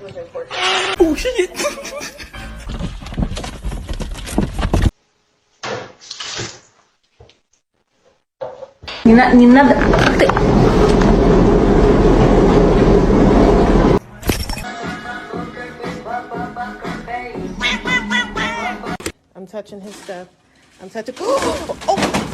was important. Oh shit! I'm touching his stuff. I'm touching. Oh!